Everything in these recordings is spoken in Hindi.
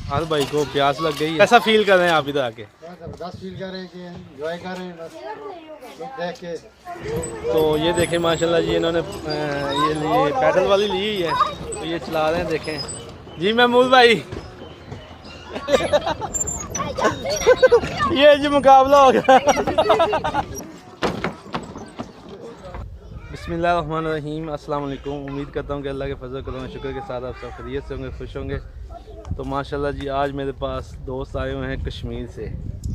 हाँ भाई को प्यास लग गई है। कैसा फील कर रहे हैं आप इधर आके? जबरदस्त फील कर रहे हैं कि एंजॉय कर रहे हैं बस देख के। तो ये देखें माशाल्लाह जी, इन्होंने ये लिए पैडल वाली ली हुई है, तो ये चला रहे हैं। देखें जी महमूद भाई ये जी मुकाबला हो गया। बिस्मिल्लाहिर्रहमानिर्रहीम, अस्सलाम वालेकुम। उम्मीद करता हूँ कि अल्लाह के फजल करम शुक्र के साथ आप सब खैरियत से होंगे, खुश होंगे। तो माशाल्लाह जी आज मेरे पास दोस्त आए हुए हैं कश्मीर से।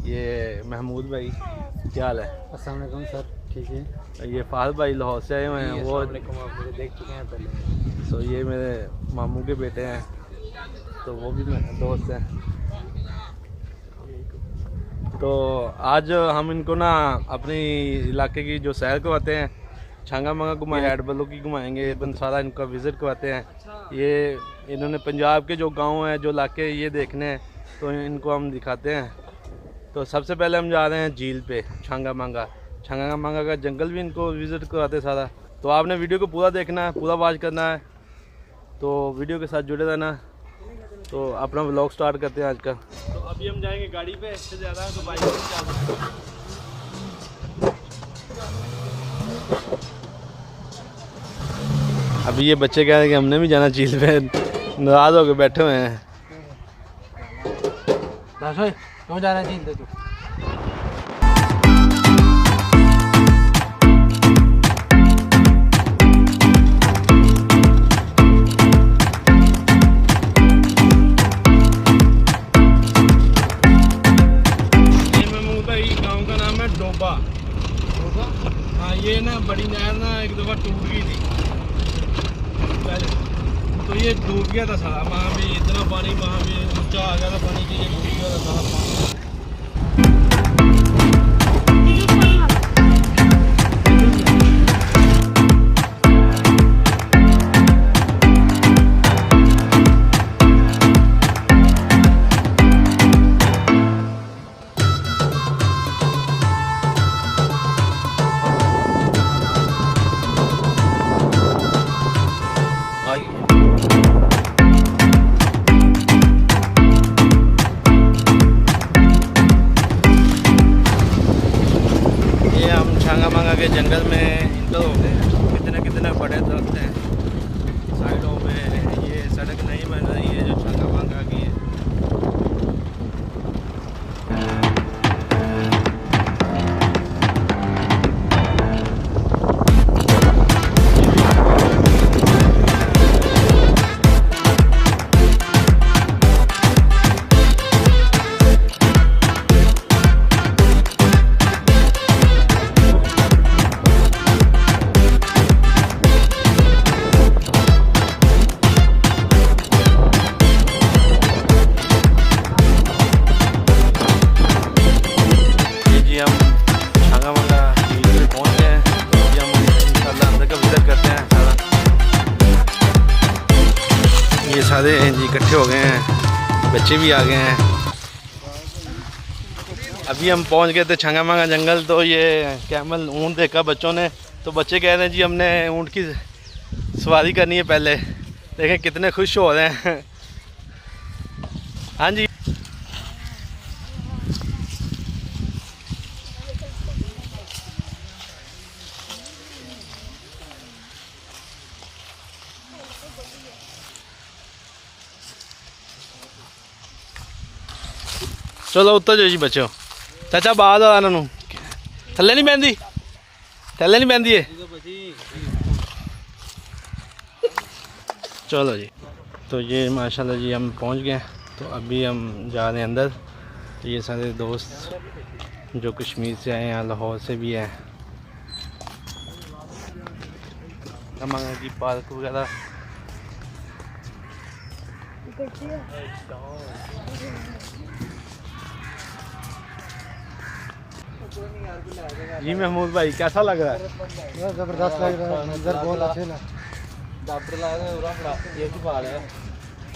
ये महमूद भाई, क्या हाल है? अस्सलाम वालेकुम सर, ठीक है। ये फाहद भाई लाहौर से आए हुए हैं, वो आप मुझे देख चुके हैं पहले। तो ये मेरे मामू के बेटे हैं, तो वो भी मेरे दोस्त हैं। तो आज हम इनको ना अपनी इलाके की जो सैर करवाते हैं, छांगा मांगा घुमाएंगे, हेड बल्लो की घुमाएंगे, एकदम सारा इनका विज़िट करवाते हैं। ये इन्होंने पंजाब के जो गांव हैं, जो इलाके ये देखने हैं, तो इनको हम दिखाते हैं। तो सबसे पहले हम जा रहे हैं झील पे, छांगा मांगा का जंगल भी इनको विज़िट करवाते सारा। तो आपने वीडियो को पूरा देखना है, पूरा वॉच करना है, तो वीडियो के साथ जुड़े रहना। तो अपना व्लॉग स्टार्ट करते हैं आज का। तो अभी हम जाएंगे गाड़ी पे, इससे ज़्यादा तो बाइक पे चलते। अभी ये बच्चे कह रहे हैं कि हमने भी जाना झील पे, नाराज़ होकर बैठे हुए हैं। क्यों जाना है झील पे तू? हाँ, ये ना बड़ी नहर ना एक दफ़ा टूट गई थी पहले, तो ये डूब गया था सारा। वहाँ भी इतना पानी, वहाँ भी ऊंचा आ गया था पानी की, ये डूब गया था सारा पानी। छांगा मांगा के जंगल में इंटर हो गए। कितने कितने बड़े दरख्त हैं साइडों में। ये सड़क नहीं बन रही है जो छांगा मांगा की है। ये सारे जी इकट्ठे हो गए हैं, बच्चे भी आ गए हैं। अभी हम पहुंच गए थे छांगा मांगा जंगल। तो ये कैमल ऊँट देखा बच्चों ने, तो बच्चे कह रहे हैं जी हमने ऊँट की सवारी करनी है पहले। देखें कितने खुश हो रहे हैं। हाँ जी, चलो उत्तर जो जी बच्चों। चाचा बाहर आ इन्हों थले नहीं बहती, थले नहीं बहती है। चलो जी, तो ये माशाल्लाह जी हम पहुंच गए। तो अभी हम जा रहे हैं अंदर। तो ये सारे दोस्त जो कश्मीर से आए हैं, लाहौर से भी हैं, हमारा जी पार्क वगैरह। जी महमूद भाई कैसा लग रहा है? जबरदस्त लग रहा है, मंजर बहुत अच्छे ना।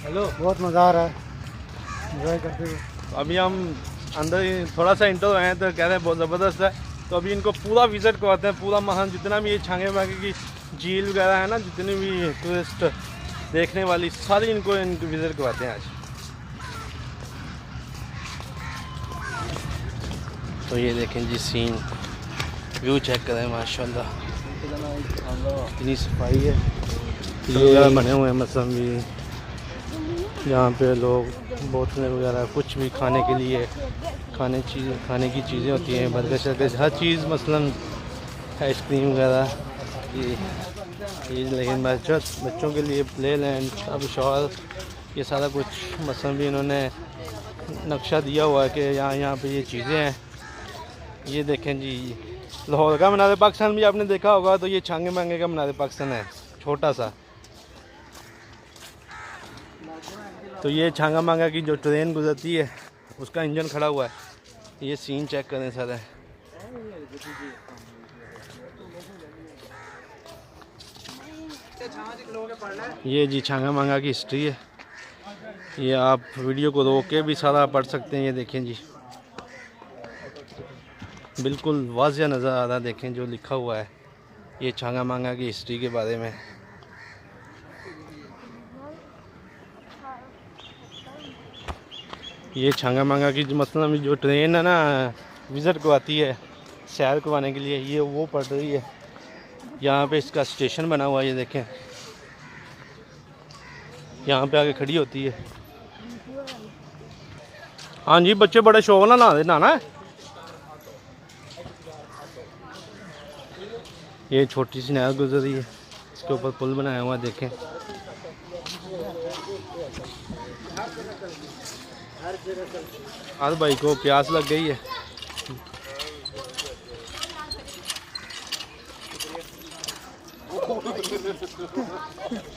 हेलो, बहुत मज़ा आ रहा है एंजॉय करते हुए। अभी हम अंदर ही थोड़ा सा इंटर हुए हैं, तो कह रहे हैं बहुत ज़बरदस्त है। तो अभी इनको पूरा विज़िट करवाते हैं, पूरा महान जितना भी ये छांगे मांगे की झील वगैरह है ना, जितनी भी टूरिस्ट देखने वाली सारी इनको विज़िट करवाते हैं आज। तो ये देखें जी सीन, व्यू चेक करें माशाल्लाह, इतनी सफाई है। ये बने हुए हैं मसलन भी, यहाँ पे लोग बोतलें वगैरह कुछ भी खाने के लिए, खाने की चीज़ें होती हैं, बर्गर शर्गर हर चीज़, मसलन आइसक्रीम वगैरह ये लेकिन बच्चों के लिए प्ले लैंड, अब शॉल, ये सारा कुछ मसलन भी इन्होंने नक्शा दिया हुआ है कि यहाँ पे ये चीज़ें हैं। ये देखें जी, लाहौर का मीनार पाकिस्तान भी आपने देखा होगा, तो ये छांगे मांगे का मीनार पाकिस्तान है, छोटा सा। तो ये छांगा मांगा की जो ट्रेन गुजरती है उसका इंजन खड़ा हुआ है। ये सीन चेक करें सर, ये जी छांगा मांगा की हिस्ट्री है। ये आप वीडियो को रोक के भी सारा पढ़ सकते हैं। ये देखें जी, बिल्कुल वाज़िया नज़र आ रहा है, देखें जो लिखा हुआ है ये छांगा मांगा की हिस्ट्री के बारे में। ये छांगा मांगा की मतलब जो ट्रेन है ना विज़िट को आती है सैर करवाने के लिए, ये वो पड़ रही है। यहाँ पे इसका स्टेशन बना हुआ है, ये देखें यहाँ पे आके खड़ी होती है। हाँ जी, बच्चे बड़े शौक ना नहाना है। ये छोटी सी नहर गुजर रही है, इसके ऊपर पुल बनाया हुआ है, देखें। हर भाई को प्यास लग गई है।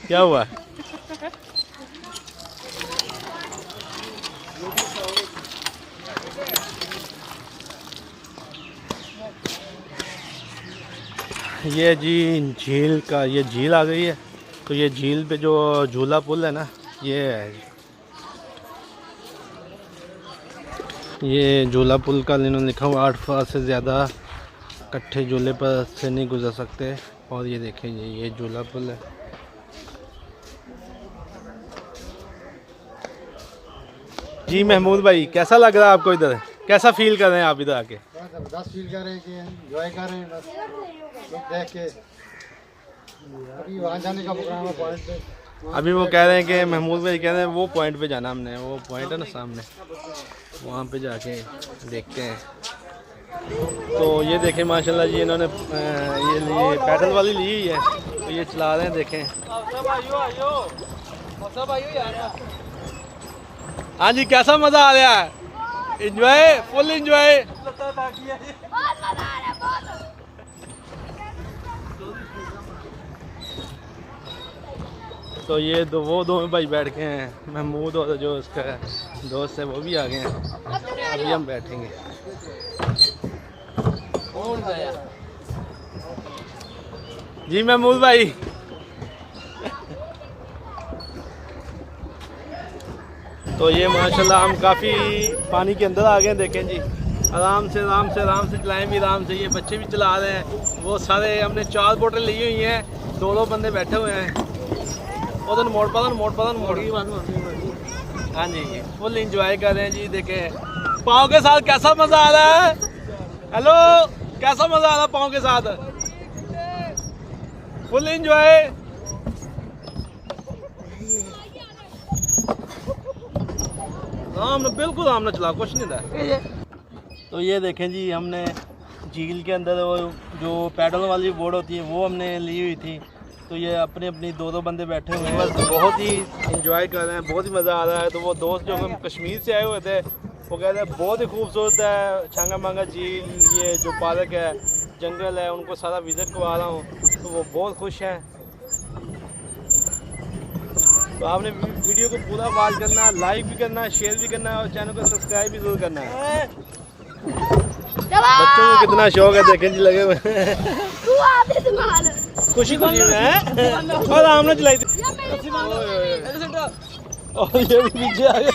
क्या हुआ? ये जी झील का, ये झील आ गई है। तो ये झील पे जो झूला पुल है ना, ये झूला पुल का इन्होंने लिखा हुआ 8 फुट से ज़्यादा इकट्ठे झूले पर से नहीं गुजर सकते। और ये देखें ये झूला पुल है। जी महमूद भाई, कैसा लग रहा है आपको इधर? कैसा फील कर रहे हैं आप इधर आके? जबरदस्त फील कर रहे हैं कि एंजॉय कर रहे हैं बस देख के। अभी वहाँ जाने का प्रोग्राम है पॉइंट पे। अभी वो कह रहे हैं कि महमूद भाई कह रहे हैं वो पॉइंट पे जाना हमने, वो पॉइंट है ना सामने, वहाँ पे जाके देखते हैं। तो ये देखें माशाल्लाह जी, इन्होंने ये लिए पैडल वाली ली हुई है, तो ये चला रहे हैं, देखें। हाँ जी, कैसा मज़ा आ रहा है? Enjoy, full enjoy. तो ये वो दो भाई बैठ गए हैं, महमूद और जो उसका दोस्त है वो भी आ गए हैं। अभी हम बैठेंगे। जी महमूद भाई, तो ये माशाल्लाह हम काफ़ी पानी के अंदर आ गए हैं, देखें जी। आराम से चलाएं भी आराम से, ये बच्चे भी चला रहे हैं। वो सारे हमने 4 बोटें ली हुई हैं, 2 बंदे बैठे हुए हैं। उधर मोड़। हाँ जी, फुल इंजॉय कर रहे हैं जी। देखें पाँव के साथ कैसा मज़ा आ रहा है। हेलो, कैसा मज़ा आ रहा है पाँव के साथ? Full enjoy. बिल्कुल आराम ना चला, कुछ नहीं था। तो ये देखें जी, हमने झील के अंदर वो जो पैडल वाली बोर्ड होती है वो हमने ली हुई थी। तो ये अपनी 2 बंदे बैठे हुए हैं, बस बहुत ही इंजॉय कर रहे हैं, बहुत ही मज़ा आ रहा है। तो वो दोस्त जो हम कश्मीर से आए हुए थे वो कहते हैं बहुत ही खूबसूरत है छांगा मांगा झील, ये जो पार्क है, जंगल है, उनको सारा विज़िट करवा रहा हूँ। तो वो बहुत खुश हैं। तो आपने वीडियो को पूरा वॉच करना, लाइक भी करना, शेयर भी करना और चैनल को सब्सक्राइब भी जरूर करना है। बच्चों को कितना शौक है, देखें जी लगे हुए खुशी में है। और आमने चलाई थी और ये भी पीछे आ गए।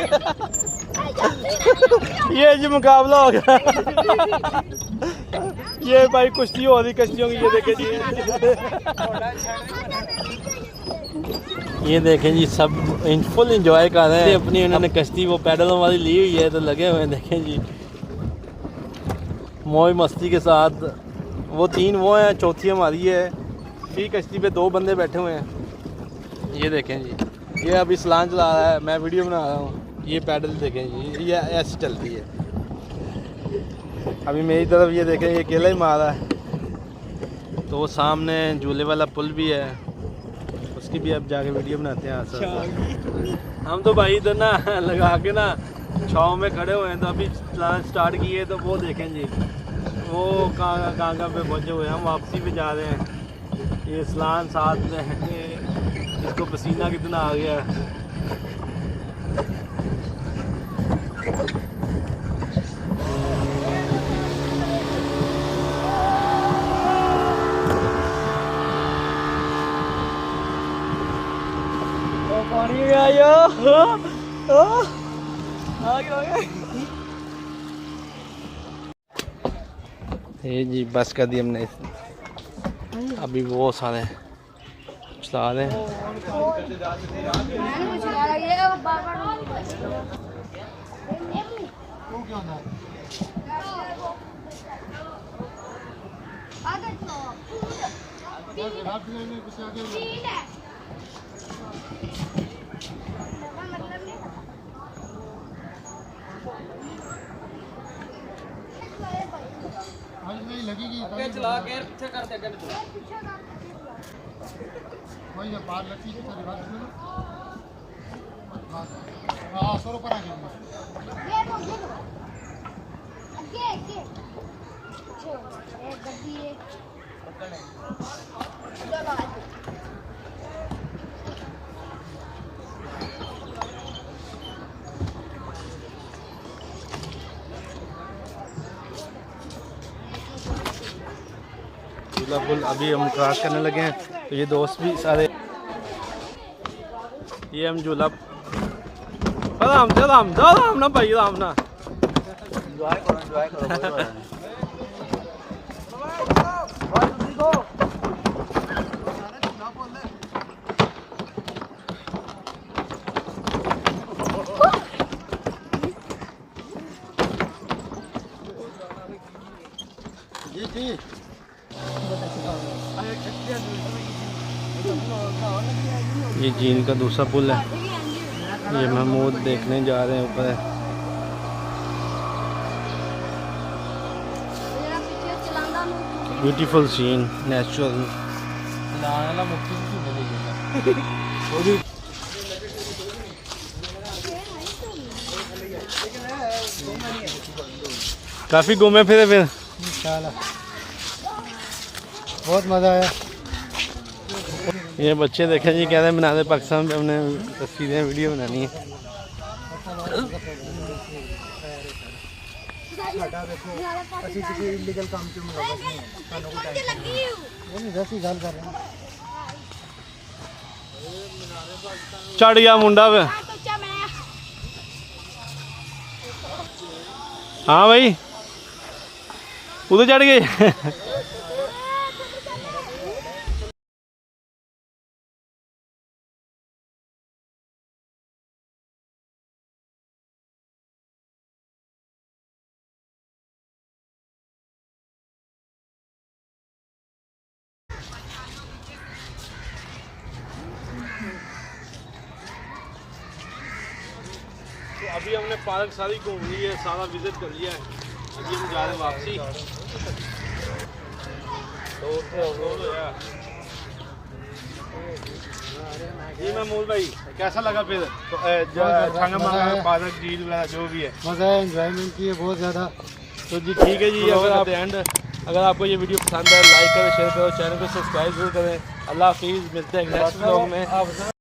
ये जी मुकाबला हो गया। ये भाई कुश्ती हो रही कश्तियों की, ये देखें जी। ये देखें जी, सब फुल इंजॉय कर रहे हैं अपनी। उन्होंने कश्ती वो पैडलों वाली ली हुई है, तो लगे हुए हैं, देखें जी। मौज मस्ती के साथ। वो 3 वो हैं, चौथी हमारी है। ठीक कश्ती पे 2 बंदे बैठे हुए हैं। ये देखें जी, ये अभी सलान चला रहा है, मैं वीडियो बना रहा हूँ। ये पैडल देखें जी, ये ऐसे चलती है। अभी मेरी तरफ ये देखें, ये अकेला ही मार रहा है। तो वो सामने झूले वाला पुल भी है, उसकी भी अब जाके वीडियो बनाते हैं। आसपास हम तो भाई इधर ना लगा के ना छाँव में खड़े हुए हैं। तो अभी चलाना स्टार्ट किए तो वो देखें जी, वो कहाँ पे पहुँचे हुए हैं। हम वापसी पे जा रहे हैं। ये सलान साथ में है, इसको पसीना कितना आ गया है। पानी में आयो ये जी बस कर दी हमने। अभी वो सारे चला रहे हैं। लगेगी चला के पीछे कर दे वही जब पार लगती है सारी बात सुनो। हाँ 100 रुपये आ झूला पुल अभी हम क्रॉस करने लगे हैं। तो ये दोस्त भी सारे, ये हम झूला राम ना भाई, राम ना एंजॉय करो जी ये जीन का दूसरा पुल है। ये महमूद देखने जा रहे हैं ऊपर है। Beautiful scene, natural. काफ़ी घूमे फिरे फिर इंशाल्लाह बहुत मज़ा आया। ये बच्चे देखें जी, कह रहे हैं बना दे पाकिस्तान में हमने तस्वीरें वीडियो बनानी है। इलीगल काम क्यों चढ़ गया मुंडा पे। हाँ भाई उधर चढ़ गए। तो अभी हमने पार्क सारी घूम ली है, सारा विजिट कर लिया है। अभी हम जा रहे हैं वापसी। जी महमूद भाई कैसा लगा फिर छांगा पार्क झील वगैरह जो भी है? मज़ा है, एंजॉयमेंट की है बहुत ज़्यादा। तो जी ठीक है जी, अगर आप अगर आपको ये वीडियो पसंद है लाइक करें, शेयर करो, चैनल को सब्सक्राइब जरूर करें। अल्लाह हाफिज़, मिलते हैं नेक्स्ट व्लॉग में।